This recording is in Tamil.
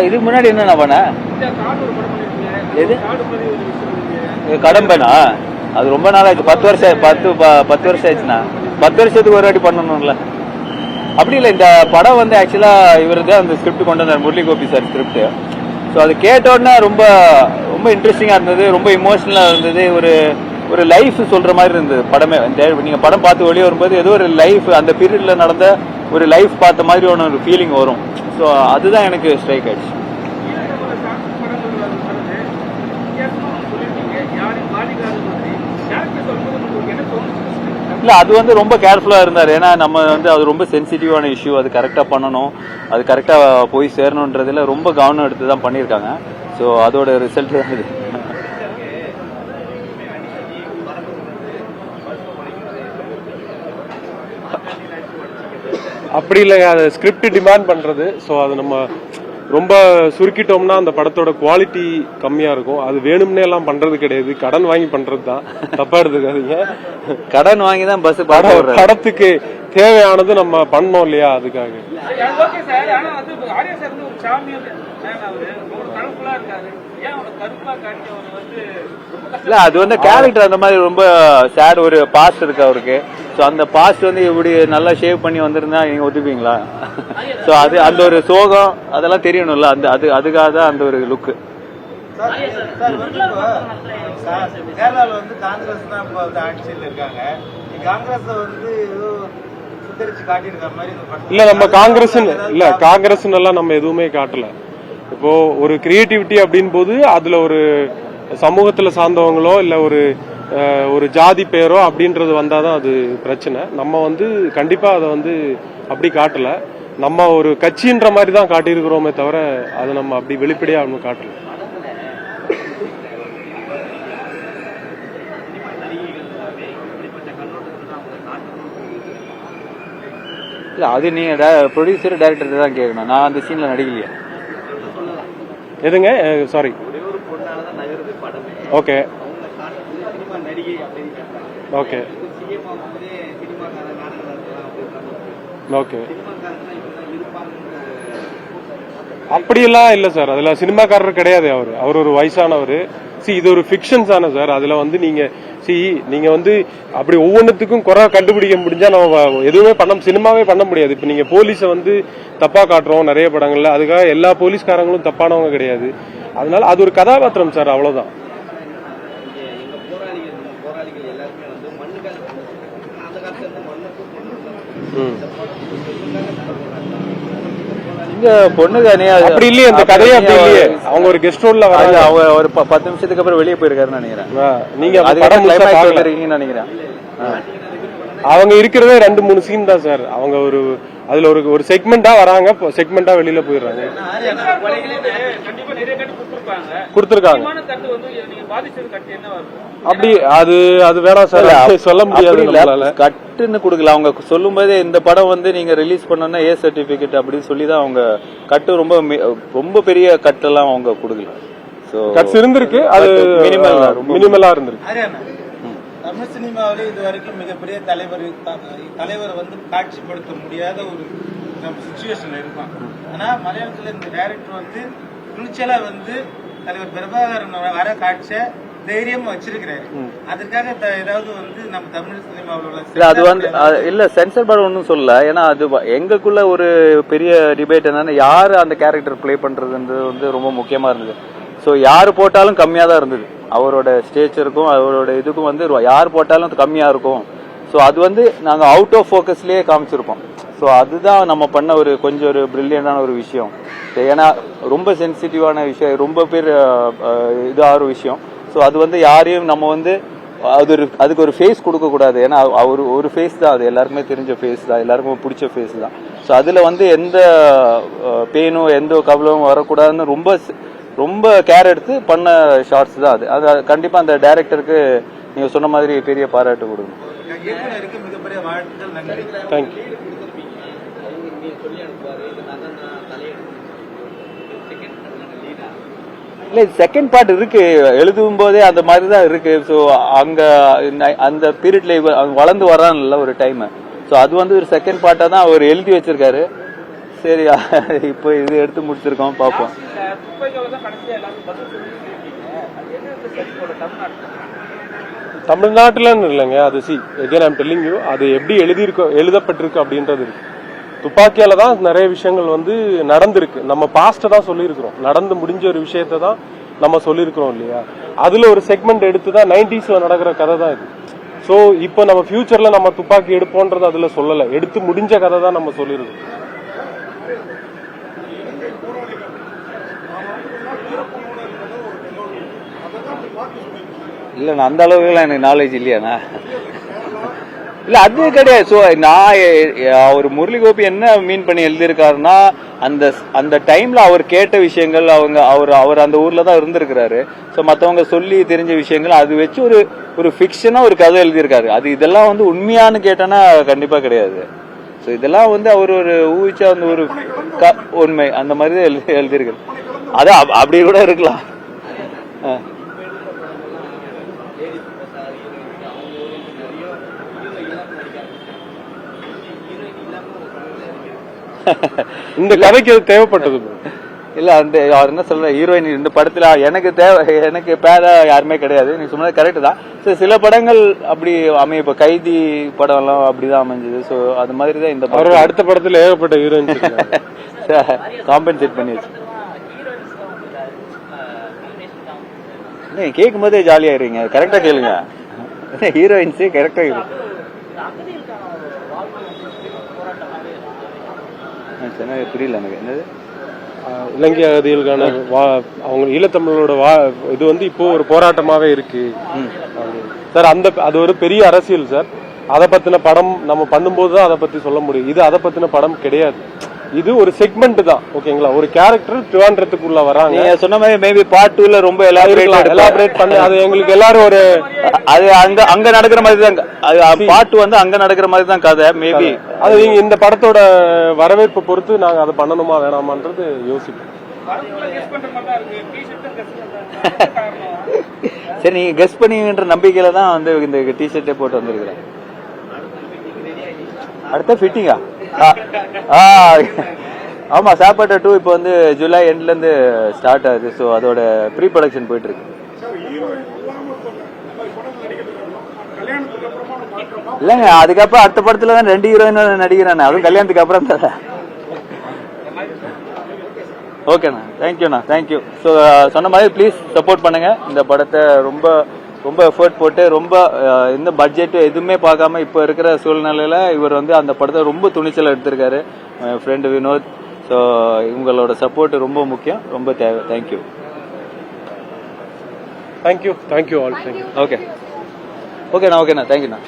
இதுக்கு முன்னாடி என்ன பண்ண எது கடம்பேனா? அது ரொம்ப நாள் ஆச்சு. 10 வருஷம் 10 வருஷம் ஆச்சுண்ணா. 10 வருஷத்துக்கு ஒரு வாட்டி பண்ணணும்ல. அப்படி இல்லை, இந்த படம் வந்து ஆக்சுவலா இவரு தான் அந்த ஸ்கிரிப்ட் கொண்டு வந்தார், Murali Gopi sir script. So அது கேட்டோன்னா ரொம்ப ரொம்ப இன்ட்ரெஸ்டிங்கா இருந்தது, ரொம்ப இமோஷனலா இருந்தது. ஒரு லைஃப் சொல்ற மாதிரி இருந்தது படமே. நீங்க படம் பார்த்து வெளியே வரும்போது ஏதோ ஒரு லைஃப், அந்த பீரியட்ல நடந்த ஒரு லைஃப் பார்த்த மாதிரியான ஒரு ஃபீலிங் வரும். ஸோ அதுதான் எனக்கு ஸ்ட்ரைக் ஆயிடுச்சு. இல்லை, அது வந்து ரொம்ப கேர்ஃபுல்லாக இருந்தார். ஏன்னா நம்ம வந்து அது ரொம்ப சென்சிட்டிவான இஷ்யூ, அது கரெக்டாக பண்ணணும், அது கரெக்டாக போய் சேரணுன்றதுல ரொம்ப கவனம் எடுத்து தான் பண்ணியிருக்காங்க. ஸோ அதோட ரிசல்ட் தான் இது. அப்படி இல்லைங்க, அது ஸ்கிரிப்ட் டிமாண்ட் பண்றது. ஸோ அது நம்ம ரொம்ப சுருக்கிட்டோம்னா அந்த படத்தோட குவாலிட்டி கம்மியா இருக்கும். அது வேணும்னே எல்லாம் பண்றது கிடையாது, கடன் வாங்கி பண்றது தான். தப்பா எடுத்துக்காதீங்க. கடன் வாங்கி தான் பஸ் படத்துக்கு தேவையானது நம்ம பண்ணோம் இல்லையா, அதுக்காக. இல்ல, அது வந்து கேரக்டர் அந்த மாதிரி ரொம்ப சேட், ஒரு பாஸ்ட் இருக்கு அவருக்கு. ஸோ அந்த பாஸ்ட் வந்து இப்படி நல்லா ஷேவ் பண்ணி வந்திருந்தா நீங்க ஒத்துப்பீங்களா? ஸோ அது அந்த ஒரு சோகம் அதெல்லாம் தெரியணும்ல, அதுக்காக தான் அந்த ஒரு லுக்கு. கேரளால வந்து காங்கிரஸ் தான் இப்போ வந்து ஆட்சியில் இருக்காங்க. காங்கிரஸ் வந்து ஏதோ சுத்தரிச்சு காட்டியிருக்க மாதிரி இல்ல, நம்ம காங்கிரஸ் எல்லாம் நம்ம எதுவுமே காட்டல. இப்போ ஒரு கிரியேட்டிவிட்டி அப்படின்னு போது அதுல ஒரு சமூகத்துல சார்ந்தவங்களோ இல்ல ஒரு ஜாதி பேரோ அப்படின்றது வந்தாதான் அது பிரச்சனை. நம்ம வந்து கண்டிப்பா அதை வந்து அப்படி காட்டல. நம்ம ஒரு கட்சின்ற மாதிரி தான் காட்டியிருக்கிறோமே தவிர அதை நம்ம அப்படி வெளிப்படையா ஒன்றும் காட்டல. இல்ல, அது நீங்க ப்ரொடியூசர் டைரக்டர் தான் கேட்கணும். நான் அந்த சீன்ல நடிக்கலையே. எதுங்க? சாரி. Okay okay okay. அப்படியெல்லாம் இல்ல சார், அதுல சினிமாக்காரர் கிடையாது. அவர் ஒரு வயசானவர். இது ஒரு ஃபிக்ஷன் தானே சார். அதுல வந்து நீங்க வந்து அப்படி ஒவ்வொன்றுத்துக்கும் குறை கண்டுபிடிக்க முடிஞ்சா நம்ம எதுவுமே சினிமாவே பண்ண முடியாது. இப்ப நீங்க போலீஸை வந்து தப்பா காட்டுறோம் நிறைய படங்கள்ல, அதுக்காக எல்லா போலீஸ்காரங்களும் தப்பானவங்க கிடையாது. அதனால அது ஒரு கதாபாத்திரம் சார், அவ்வளவுதான். அப்படி இல்லையே, அந்த கதையே அப்படி இல்லையே. அவங்க ஒரு கெஸ்ட் ரோல்ல வராங்க. அவங்க ஒரு 10 நிமிஷத்துக்கு அப்புறம் வெளியே போயிருக்காருன்னு நினைக்கிறேன். நீங்க நினைக்கிறேன். அவங்க இருக்கிறதே 2-3 சீன் தான் சார். அவங்க அதுல ஒரு செக்மெண்டா வராங்க, செக்மெண்டா வெளியில போயிடுறாங்க. கொடுத்திருக்காங்க. அப்படி அது வேணாம் சார், சொல்ல முடியாது. கட்டுன்னு கொடுக்கல. அவங்க சொல்லும் போதே இந்த படம் வந்து நீங்க ரிலீஸ் பண்ணா ஏ சர்டிபிகேட் அப்படின்னு சொல்லிதான் அவங்க கட்டு ரொம்ப பெரிய கட்டெல்லாம் அவங்க கொடுக்கல. கட்ஸ் இருந்திருக்கு, அது மினிமலா இருந்திருக்கு. தமிழ் சினிமாவிலே இது வரைக்கும் மிகப்பெரிய தலைவர் வந்து காட்சிப்படுத்த முடியாத ஒரு சிச்சுவேஷன்ல இருப்பான். ஆனா மலையாளத்துல இந்த டைரக்டர் வந்து துணிச்சலா வந்து தலைவர் பிரபாகரன் வர காட்சிய தைரியமா வச்சிருக்கிறாரு. அதுக்காக ஏதாவது வந்து நம்ம தமிழ் சினிமாவில் அது வந்து இல்ல சென்சர் போர்டு ஒன்னும் சொல்லல. ஏன்னா அது எங்களுக்குள்ள ஒரு பெரிய டிபேட் என்னன்னா, யாரு அந்த கேரக்டர் பிளே பண்றதுன்றது வந்து ரொம்ப முக்கியமா இருந்தது. ஸோ யாரு போட்டாலும் கம்மியா தான் இருந்தது. அவரோட ஸ்டேச்சருக்கும் அவரோட இதுக்கும் வந்து யார் போட்டாலும் கம்மியா இருக்கும். ஸோ அது வந்து நாங்க அவுட் ஆஃப் ஃபோக்கஸ்லயே காமிச்சிருப்போம். ஸோ அதுதான் நம்ம பண்ண கொஞ்சம் ஒரு பிரில்லியண்டான ஒரு விஷயம். ஏன்னா ரொம்ப சென்சிட்டிவான விஷயம், ரொம்ப பேர் இதாகிற விஷயம். ஸோ அது வந்து யாரையும் நம்ம வந்து அதுக்கு ஒரு ஃபேஸ் கொடுக்க கூடாது. ஏன்னா ஒரு ஃபேஸ் தான், அது எல்லாருக்குமே தெரிஞ்ச ஃபேஸ் தான், எல்லாருக்கும் பிடிச்ச ஃபேஸ் தான். ஸோ அதுல வந்து எந்த பெயினும் எந்த கவலையும் வரக்கூடாதுன்னு ரொம்ப கேர் எடுத்து பண்ண ஷார்ட்ஸ் தான் அது. அது கண்டிப்பா அந்த டைரக்டருக்கு நீங்க சொன்ன மாதிரி பெரிய பாராட்டு கொடுக்கணும். இல்ல, செகண்ட் பார்ட் இருக்கு, எழுதும் போதே அந்த மாதிரி தான் இருக்கு. ஸோ அங்க அந்த பீரியட்ல வளர்ந்து வரான்ல ஒரு டைம். ஸோ அது வந்து ஒரு செகண்ட் பார்ட்டா தான் அவர் எழுதி வச்சிருக்காரு. சரி இப்போ இது எடுத்து முடிச்சிருக்கோம், பார்ப்போம். தமிழ்நாட்டுலன்னு இல்லைங்க, அது again I'm telling you, அது எப்படி எழுதப்பட்டிருக்கு அப்படின்றது இருக்கு. துப்பாக்கியால தான் நிறைய விஷயங்கள் வந்து நடந்திருக்கு. நம்ம பாஸ்ட தான் சொல்லியிருக்கிறோம், நடந்து முடிஞ்ச ஒரு விஷயத்தை தான் நம்ம சொல்லியிருக்கிறோம் இல்லையா. அதுல ஒரு செக்மெண்ட் எடுத்து தான் 90sல நடக்கிற கதை தான் இது. ஸோ இப்போ நம்ம ஃபியூச்சர்ல நம்ம துப்பாக்கி எடுப்போன்றது அதுல சொல்லலை, எடுத்து முடிஞ்ச கதை தான் நம்ம சொல்லியிருக்கோம். இல்ல நான் அந்த அளவுக்குலாம் எனக்கு நாலேஜ் இல்லையாண்ணா. இல்ல அது கிடையாது. ஸோ நான் அவர் முரளி கோபி என்ன மீன் பண்ணி எழுதியிருக்காருன்னா, அந்த அந்த டைம்ல அவர் கேட்ட விஷயங்கள், அவர் அந்த ஊர்ல தான் இருந்திருக்கிறாரு. ஸோ மற்றவங்க சொல்லி தெரிஞ்ச விஷயங்கள் அது வச்சு ஒரு ஃபிக்ஷனா ஒரு கதை எழுதியிருக்காரு. அது இதெல்லாம் வந்து உண்மையானு கேட்டோன்னா கண்டிப்பா கிடையாது. ஸோ இதெல்லாம் வந்து அவர் ஒரு ஊகிச்சா வந்து ஒரு உண்மை அந்த மாதிரி தான் எழுதியிருக்காரு. அது அப்படி கூட இருக்கலாம். இந்த கதைக்கு அது தேவைப்பட்டது இல்ல. அந்த அவர் என்ன சொல்ற, ஹீரோயின் இந்த படத்துல எனக்கு பேர யாருமே கிடையாது. நீ சொன்னது கரெக்ட் தான். ஸோ சில படங்கள் அப்படி அமையும். இப்ப கைதி படம் எல்லாம் அப்படிதான் அமைஞ்சது. ஸோ அது மாதிரி தான் இந்த படம். அடுத்த படத்துல ஏகப்பட்ட ஹீரோயின் காம்பன்சேட் பண்ணி வச்சு கேட்கும் போதே ஜாலியா இருங்க. கரெக்டா கேளுங்க, ஹீரோயின்ஸே கரெக்டா இருக்கு. புரியல எனக்கு என்னது. இலங்கை அகதிகளுக்கான அவங்க ஈழத்தமிழோட இது வந்து இப்போ ஒரு போராட்டமாவே இருக்கு சார். அது ஒரு பெரிய அரசியல் சார். அதை பத்தின படம் நம்ம பண்ணும்போது தான் அதை பத்தி சொல்ல முடியும். இது அதை பத்தின படம் கிடையாது. இது ஒரு செக்மெண்ட் தான், ஓகேங்களா. ஒரு கேரக்டர் ட்ரிவாண்ட்ரத்துக்குள்ள வராங்க. நீங்க சொன்ன மாதிரி மேபி பார்ட் 2ல ரொம்ப எலாபரேட் பண்ணி அது எங்களுக்கு எல்லாரும் ஒரு அது அங்க நடக்கிற மாதிரி தான். பார்ட் 2 வந்து அங்க நடக்கிற மாதிரி தான் கதை. மேபி அது நீங்க இந்த படத்தோட வரவேற்பை பொறுத்து நாங்க அதை பண்ணணுமா வேணாமான்றது யோசிப்போம். சரி, நீங்க கெஸ் பண்ணுவீங்கன்ற நம்பிக்கையில தான் வந்து இந்த டிஷர்ட்டே போட்டு வந்திருக்கிறேன். அடுத்த ஃபிட்டிங்கா? ஆமா, சாப்பாடு 2 இப்போ வந்து ஜூலை எண்ட்ல இருந்து ஸ்டார்ட் ஆகுது. ஸோ அதோட ப்ரீ ப்ரொடக்ஷன் போயிட்டு இருக்கு. இல்லைங்க, அதுக்கப்புறம் அடுத்த படத்துல தான் 2 ஹீரோயின் நடிக்கிறானே, அதுவும் கல்யாணத்துக்கு அப்புறம் தான். ஓகேண்ணா, தேங்க்யூண்ணா, தேங்க்யூ. ஸோ சொன்ன மாதிரி ப்ளீஸ் சப்போர்ட் பண்ணுங்க. இந்த படத்தை ரொம்ப ரொம்ப எஃபர்ட் போட்டு ரொம்ப இந்த பட்ஜெட் எதுவுமே பார்க்காம இப்போ இருக்கிற சூழ்நிலையில இவர் வந்து அந்த படத்தை ரொம்ப துணிச்சல் எடுத்திருக்காரு. ஃப்ரெண்டு வினோத். ஸோ இவங்களோட சப்போர்ட் ரொம்ப முக்கியம், ரொம்ப தேவை. தேங்க்யூ. Thank you all. தேங்க்யூ. ஓகேண்ணா, தேங்க்யூண்ணா.